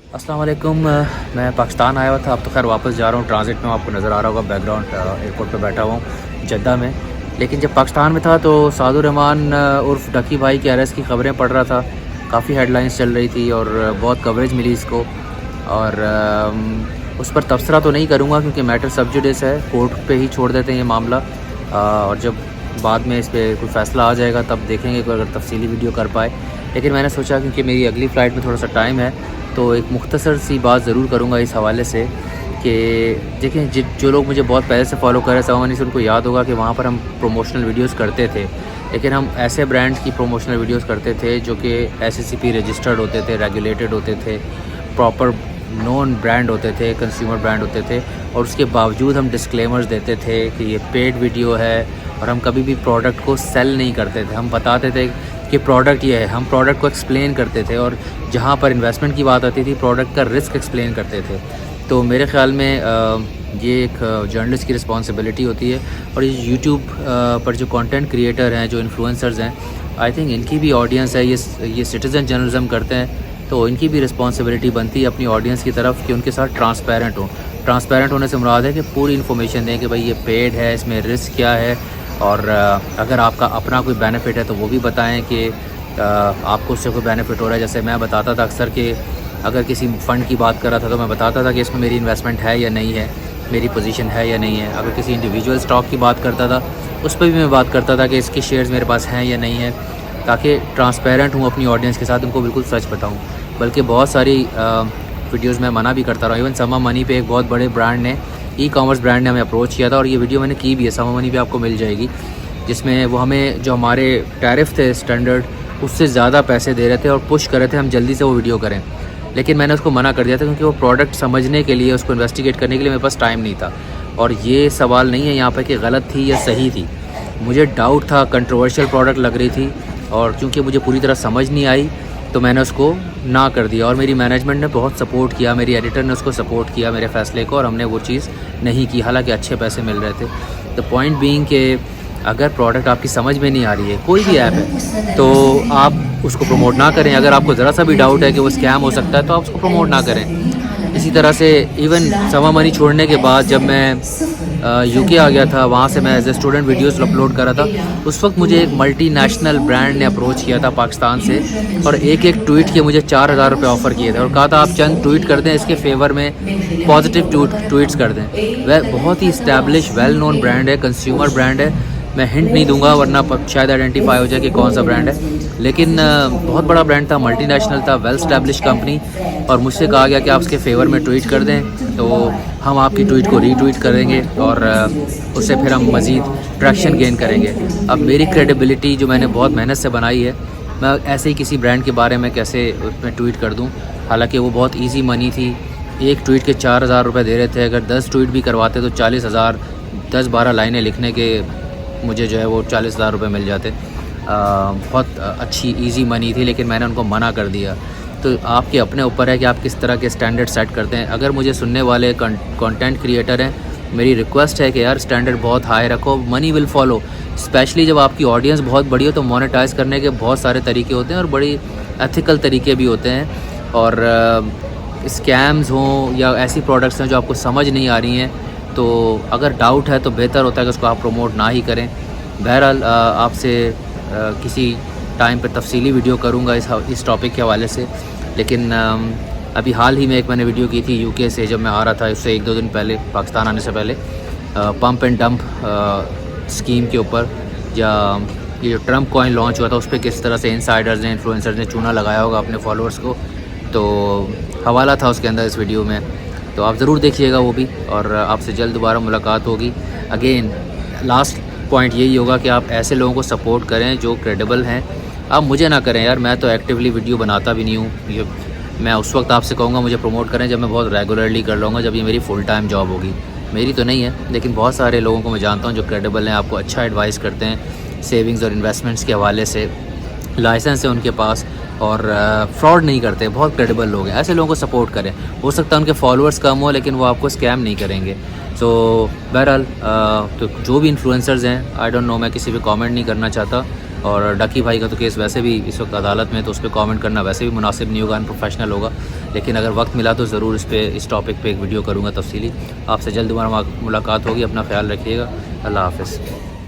अस्सलाम वालेकुम। मैं पाकिस्तान आया हुआ था, अब तो खैर वापस जा रहा हूँ। ट्रांजिट में आपको नज़र आ रहा होगा बैकग्राउंड, एयरपोर्ट पे बैठा हुआ हूँ जद्दा में। लेकिन जब पाकिस्तान में था तो सादुर रहमान उर्फ डकी भाई के अरेस्ट की ख़बरें पढ़ रहा था। काफ़ी हेडलाइंस चल रही थी और बहुत कवरेज मिली इसको। और उस पर तबसरा तो नहीं करूँगा क्योंकि मैटर सब जुडिस है, कोर्ट पे ही छोड़ देते हैं ये मामला। और जब बाद में इस पर कोई फ़ैसला आ जाएगा तब देखेंगे कोई अगर तफसीली वीडियो कर पाए। लेकिन मैंने सोचा क्योंकि मेरी अगली फ़्लाइट में थोड़ा सा टाइम है तो एक मुख्तसर सी बात ज़रूर करूँगा इस हवाले से कि देखें, जो लोग मुझे बहुत पहले से फॉलो कर रहे हैं सामान्य से उनको याद होगा कि वहाँ पर हम प्रोमोशनल वीडियोस करते थे। लेकिन हम ऐसे ब्रांड्स की प्रोमोशनल वीडियोस करते थे जो कि SACP रजिस्टर्ड होते थे, रेगुलेटेड होते थे, प्रॉपर नॉन ब्रांड होते थे, कंज्यूमर ब्रांड होते थे। और उसके बावजूद हम डिस्क्लेमर्स देते थे कि ये पेड वीडियो है और हम कभी भी प्रोडक्ट को सेल नहीं करते थे। हम बताते थे कि प्रोडक्ट ये है, हम प्रोडक्ट को एक्सप्लेन करते थे और जहाँ पर इन्वेस्टमेंट की बात आती थी प्रोडक्ट का रिस्क एक्सप्लेन करते थे। तो मेरे ख़्याल में ये एक जर्नलिस्ट की रिस्पॉन्सिबिलिटी होती है। और ये यूट्यूब पर जो कंटेंट क्रिएटर हैं, जो इन्फ्लुएंसर्स हैं, आई थिंक इनकी भी ऑडियंस है, ये सिटीज़न जर्नलिज्म करते हैं तो इनकी भी रिस्पॉन्सिबिलिटी बनती है अपनी ऑडियंस की तरफ कि उनके साथ ट्रांसपेरेंट हो। ट्रांसपेरेंट होने से मुराद है कि पूरी इन्फॉर्मेशन दें कि भाई ये पेड है, इसमें रिस्क क्या है, और अगर आपका अपना कोई बेनिफिट है तो वो भी बताएं कि आपको उससे कोई बेनिफिट हो रहा है। जैसे मैं बताता था अक्सर कि अगर किसी फ़ंड की बात कर रहा था तो मैं बताता था कि इसमें मेरी इन्वेस्टमेंट है या नहीं है, मेरी पोजीशन है या नहीं है। अगर किसी इंडिविजुअल स्टॉक की बात करता था उस पर भी मैं बात करता था कि इसके शेयर्स मेरे पास हैं या नहीं है, ताकि ट्रांसपेरेंट हूँ अपनी ऑडियंस के साथ, उनको बिल्कुल सच बताऊँ। बल्कि बहुत सारी वीडियोज़ में मना भी करता रहा। इवन समा मनी पे एक बहुत बड़े ब्रांड ने, ई-कॉमर्स ब्रांड ने हमें अप्रोच किया था और ये वीडियो मैंने की भी है, समा मनी पे आपको मिल जाएगी, जिसमें वो हमें जो हमारे टैरिफ थे स्टैंडर्ड उससे ज़्यादा पैसे दे रहे थे और पुश कर रहे थे हम जल्दी से वो वीडियो करें। लेकिन मैंने उसको मना कर दिया था क्योंकि वो प्रोडक्ट समझने के लिए, उसको इन्वेस्टिगेट करने के लिए मेरे पास टाइम नहीं था। और ये सवाल नहीं है यहाँ पर कि गलत थी या सही थी, मुझे डाउट था, कंट्रोवर्शियल प्रोडक्ट लग रही थी और क्योंकि मुझे पूरी तरह समझ नहीं आई तो मैंने उसको ना कर दिया। और मेरी मैनेजमेंट ने बहुत सपोर्ट किया, मेरी एडिटर ने उसको सपोर्ट किया मेरे फ़ैसले को, और हमने वो चीज़ नहीं की, हालांकि अच्छे पैसे मिल रहे थे। द पॉइंट बीइंग कि अगर प्रोडक्ट आपकी समझ में नहीं आ रही है, कोई भी ऐप है, तो आप उसको प्रमोट ना करें। अगर आपको ज़रा सा भी डाउट है कि वो स्कैम हो सकता है तो आप उसको प्रमोट ना करें। इसी तरह से इवन समा मनी छोड़ने के बाद जब मैं UK आ गया था, वहाँ से मैं as a student videos upload कर रहा था। उस वक्त मुझे एक मल्टीनेशनल ब्रांड ने अप्रोच किया था पाकिस्तान से और एक ट्वीट के मुझे 4000 रुपये ऑफ़र किए थे और कहा था आप चंद ट्वीट कर दें, इसके फेवर में पॉजिटिव ट्वीट्स कर दें। वह बहुत ही इस्टेब्लिश वेल नोन ब्रांड है, कंज्यूमर ब्रांड है। मैं हिंट नहीं दूंगा वरना शायद आइडेंटिफाई हो जाए कि कौन सा ब्रांड है, लेकिन बहुत बड़ा ब्रांड था, मल्टीनेशनल था, वेल स्टैब्लिश कंपनी। और मुझसे कहा गया कि आप उसके फेवर में ट्वीट कर दें तो हम आपकी ट्वीट को रीट्वीट करेंगे और उससे फिर हम मज़ीद ट्रैक्शन गेन करेंगे। अब मेरी क्रेडिबिलिटी जो मैंने बहुत मेहनत से बनाई है, मैं ऐसे ही किसी ब्रांड के बारे में कैसे उसमें ट्वीट कर दूं, हालांकि वो बहुत इजी मनी थी। एक ट्वीट के 4000 रुपये दे रहे थे, अगर 10 ट्वीट भी करवाते तो 40,000, 10-12 लाइनें लिखने के मुझे जो है वो 40,000 रुपये मिल जाते। बहुत अच्छी इजी मनी थी, लेकिन मैंने उनको मना कर दिया। तो आपके अपने ऊपर है कि आप किस तरह के स्टैंडर्ड सेट करते हैं। अगर मुझे सुनने वाले कंटेंट क्रिएटर हैं, मेरी रिक्वेस्ट है कि यार स्टैंडर्ड बहुत हाई रखो, मनी विल फॉलो। स्पेशली जब आपकी ऑडियंस बहुत बड़ी हो तो मोनेटाइज करने के बहुत सारे तरीके होते हैं और बड़ी एथिकल तरीके भी होते हैं। और स्कैम्स हों या ऐसी प्रोडक्ट्स हैं जो आपको समझ नहीं आ रही हैं, तो अगर डाउट है तो बेहतर होता है कि उसको आप प्रमोट ना ही करें। बहरहाल आपसे किसी टाइम पे तफसीली वीडियो करूँगा इस टॉपिक के हवाले से। लेकिन अभी हाल ही में एक मैंने वीडियो की थी UK से, जब मैं आ रहा था उससे 1-2 दिन पहले, पाकिस्तान आने से पहले, पंप एंड डंप स्कीम के ऊपर, या ये जो ट्रम्प कॉइन लॉन्च हुआ था उस पर किस तरह से इनसाइडर्स ने, इन्फ्लुएंसर्स ने चूना लगाया होगा अपने फॉलोअर्स को, तो हवाला था उसके अंदर इस वीडियो में, तो आप ज़रूर देखिएगा वो भी। और आपसे जल्द दोबारा मुलाकात होगी। अगेन लास्ट पॉइंट यही होगा कि आप ऐसे लोगों को सपोर्ट करें जो क्रेडिबल हैं। आप मुझे ना करें यार, मैं तो एक्टिवली वीडियो बनाता भी नहीं हूँ। ये मैं उस वक्त आपसे कहूँगा मुझे प्रमोट करें जब मैं बहुत रेगुलरली कर लूँगा, जब ये मेरी फुल टाइम जॉब होगी। मेरी तो नहीं है, लेकिन बहुत सारे लोगों को मैं जानता हूँ जो क्रेडिबल हैं, आपको अच्छा एडवाइस करते हैं सेविंग्स और इन्वेस्टमेंट्स के हवाले से, लाइसेंस है उनके पास और फ्रॉड नहीं करते, बहुत क्रेडिबल लोग हैं। ऐसे लोगों को सपोर्ट करें। हो सकता है उनके फॉलोअर्स कम हो लेकिन वो आपको स्कैम नहीं करेंगे। तो बहरहाल तो जो भी इन्फ्लुएंसर्स हैं, आई डोंट नो, मैं किसी पे कमेंट नहीं करना चाहता। और डकी भाई का तो केस वैसे भी इस वक्त अदालत में, तो उस पर कॉमेंट करना वैसे भी मुनासिब नहीं होगा, अनप्रोफेशनल होगा। लेकिन अगर वक्त मिला तो ज़रूर इस टॉपिक पे एक वीडियो करूँगा तफसीली। आपसे जल्द दोबारा मुलाकात होगी। अपना ख्याल रखिएगा। अल्लाह हाफ़िज़।